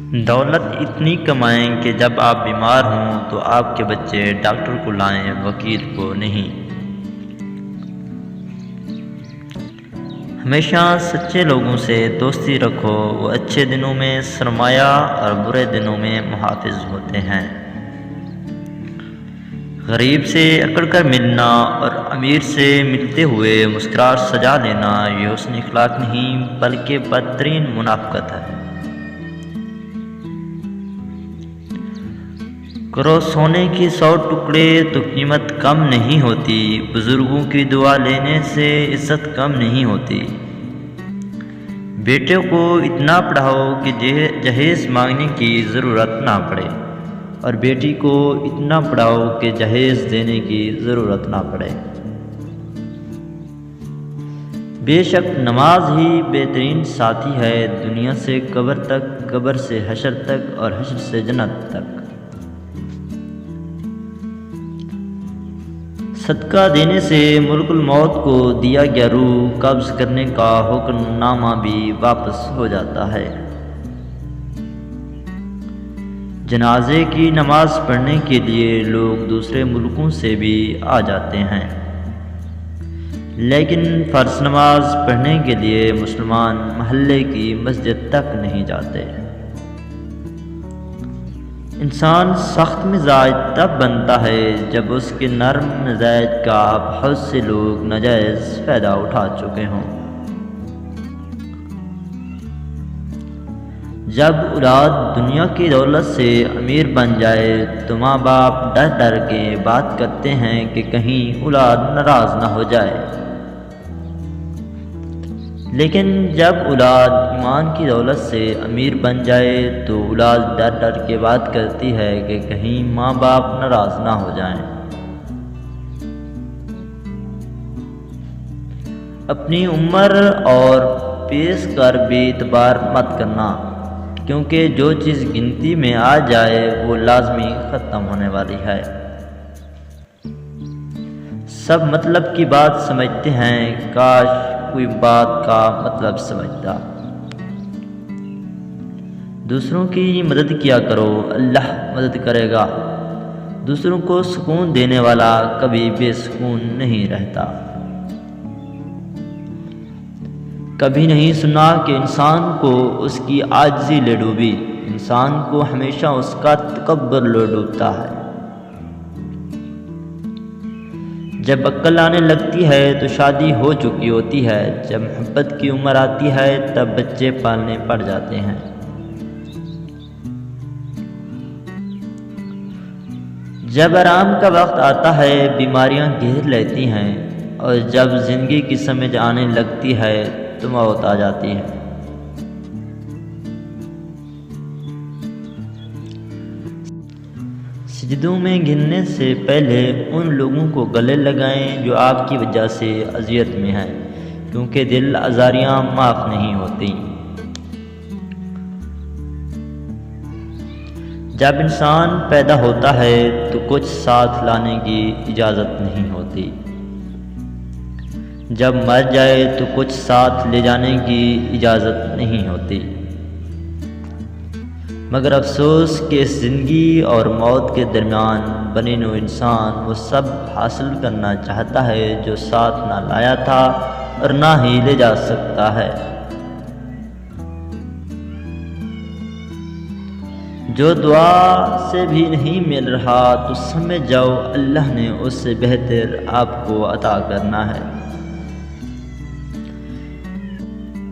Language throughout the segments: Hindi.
दौलत इतनी कमाएं कि जब आप बीमार हों तो आपके बच्चे डॉक्टर को लाएं, वकील को नहीं। हमेशा सच्चे लोगों से दोस्ती रखो, वो अच्छे दिनों में सरमाया और बुरे दिनों में मुहाफिज होते हैं। गरीब से अकड़ कर मिलना और अमीर से मिलते हुए मुस्कुराहट सजा लेना ये हुस्न इखलाक नहीं बल्कि बदतरीन मुनाफ़िक़त है। करो सोने की 100 टुकड़े तो कीमत कम नहीं होती, बुज़ुर्गों की दुआ लेने से इज़्ज़त कम नहीं होती। बेटे को इतना पढ़ाओ कि जहेज़ मांगने की ज़रूरत ना पड़े, और बेटी को इतना पढ़ाओ कि जहेज़ देने की ज़रूरत ना पड़े। बेशक नमाज ही बेहतरीन साथी है, दुनिया से कब्र तक, कब्र से हशर तक और हशर से जन्नत तक। सदका देने से मुल्कुल मौत को दिया गया रूह कब्ज़ करने का हुक्मनामा भी वापस हो जाता है। जनाजे की नमाज पढ़ने के लिए लोग दूसरे मुल्कों से भी आ जाते हैं, लेकिन फ़र्ज़ नमाज पढ़ने के लिए मुसलमान महल्ले की मस्जिद तक नहीं जाते। इंसान सख्त मिजाज तब बनता है जब उसके नरम मिजाज का बहुत से लोग नाजायज़ फ़ायदा उठा चुके हों। जब औलाद दुनिया की दौलत से अमीर बन जाए तो माँ बाप डर डर के बात करते हैं कि कहीं औलाद नाराज़ ना हो जाए, लेकिन जब औलाद ईमान की दौलत से अमीर बन जाए तो औलाद डर डर के बात करती है कि कहीं माँ बाप नाराज़ ना हो जाएं। अपनी उम्र और पेश कर बेतबार मत करना, क्योंकि जो चीज़ गिनती में आ जाए वो लाजमी ख़त्म होने वाली है। सब मतलब की बात समझते हैं, काश कोई बात का मतलब समझता। दूसरों की मदद किया करो, अल्लाह मदद करेगा। दूसरों को सुकून देने वाला कभी बेसुकून नहीं रहता। कभी नहीं सुना कि इंसान को उसकी आजिज़ी ले डूबी, इंसान को हमेशा उसका तकब्बुर ले डूबता है। जब अक्ल आने लगती है तो शादी हो चुकी होती है, जब मोहब्बत की उम्र आती है तब बच्चे पालने पड़ जाते हैं। जब आराम का वक्त आता है बीमारियां घेर लेती हैं, और जब ज़िंदगी की समझ आने लगती है तो मौत आ जाती है। सजदों में गिरने से पहले उन लोगों को गले लगाएं जो आपकी वजह से अज़ियत में हैं, क्योंकि दिल आज़ारियाँ माफ़ नहीं होती। जब इंसान पैदा होता है तो कुछ साथ लाने की इजाज़त नहीं होती, जब मर जाए तो कुछ साथ ले जाने की इजाज़त नहीं होती। मगर अफसोस कि ज़िंदगी और मौत के दरमियान बने नो इंसान वो सब हासिल करना चाहता है जो साथ ना लाया था और ना ही ले जा सकता है। जो दुआ से भी नहीं मिल रहा तो समझ जाओ अल्लाह ने उससे बेहतर आपको अता करना है।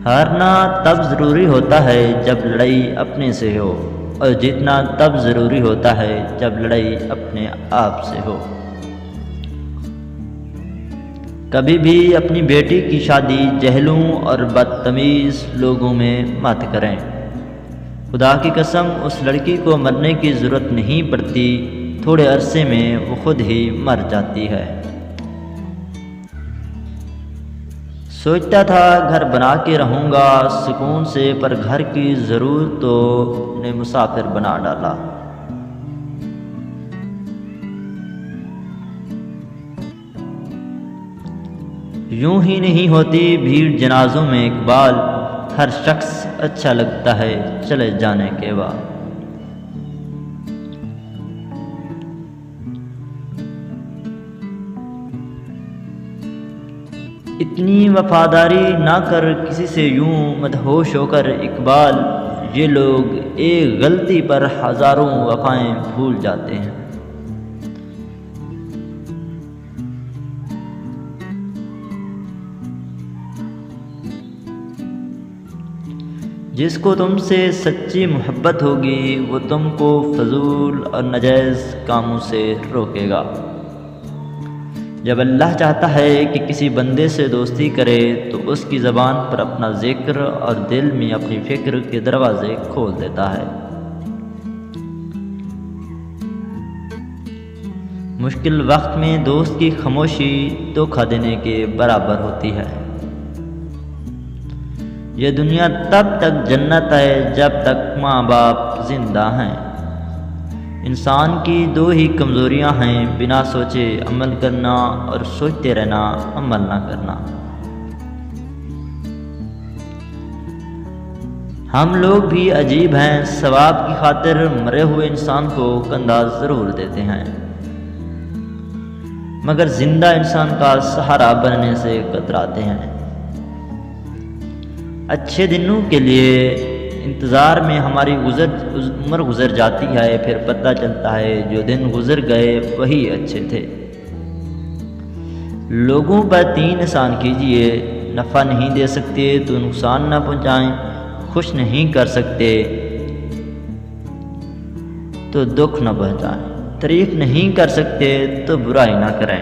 हारना तब ज़रूरी होता है जब लड़ाई अपने से हो, और जीतना तब ज़रूरी होता है जब लड़ाई अपने आप से हो। कभी भी अपनी बेटी की शादी जहलों और बदतमीज़ लोगों में मत करें। खुदा की कसम उस लड़की को मरने की ज़रूरत नहीं पड़ती, थोड़े अरसे में वो खुद ही मर जाती है। सोचता था घर बना के रहूँगा सुकून से, पर घर की ज़रूरतों ने मुसाफिर बना डाला। यूं ही नहीं होती भीड़ जनाजों में इकबाल, हर शख्स अच्छा लगता है चले जाने के बाद। इतनी वफादारी ना कर किसी से यूं मदहोश होकर इकबाल, ये लोग एक गलती पर हज़ारों वफ़ाएं भूल जाते हैं। जिसको तुमसे सच्ची मोहब्बत होगी वो तुमको फजूल और नाजायज़ कामों से रोकेगा। जब अल्लाह चाहता है कि किसी बंदे से दोस्ती करे तो उसकी ज़बान पर अपना ज़िक्र और दिल में अपनी फ़िक्र के दरवाज़े खोल देता है। मुश्किल वक्त में दोस्त की खामोशी धोखा देने के बराबर होती है। यह दुनिया तब तक जन्नत है जब तक माँ बाप जिंदा हैं। इंसान की दो ही कमज़ोरियाँ हैं, बिना सोचे अमल करना और सोचते रहना अमल ना करना। हम लोग भी अजीब हैं, सवाब की खातिर मरे हुए इंसान को कंधा ज़रूर देते हैं, मगर जिंदा इंसान का सहारा बनने से कतराते हैं। अच्छे दिनों के लिए इंतज़ार में हमारी उम्र गुज़र जाती है, फिर पता चलता है जो दिन गुज़र गए वही अच्छे थे। लोगों पर 3 एहसान कीजिए, नफ़ा नहीं दे सकते तो नुकसान ना पहुँचाएं, खुश नहीं कर सकते तो दुख न पहुँचाएं, तारीफ़ नहीं कर सकते तो बुराई ना करें।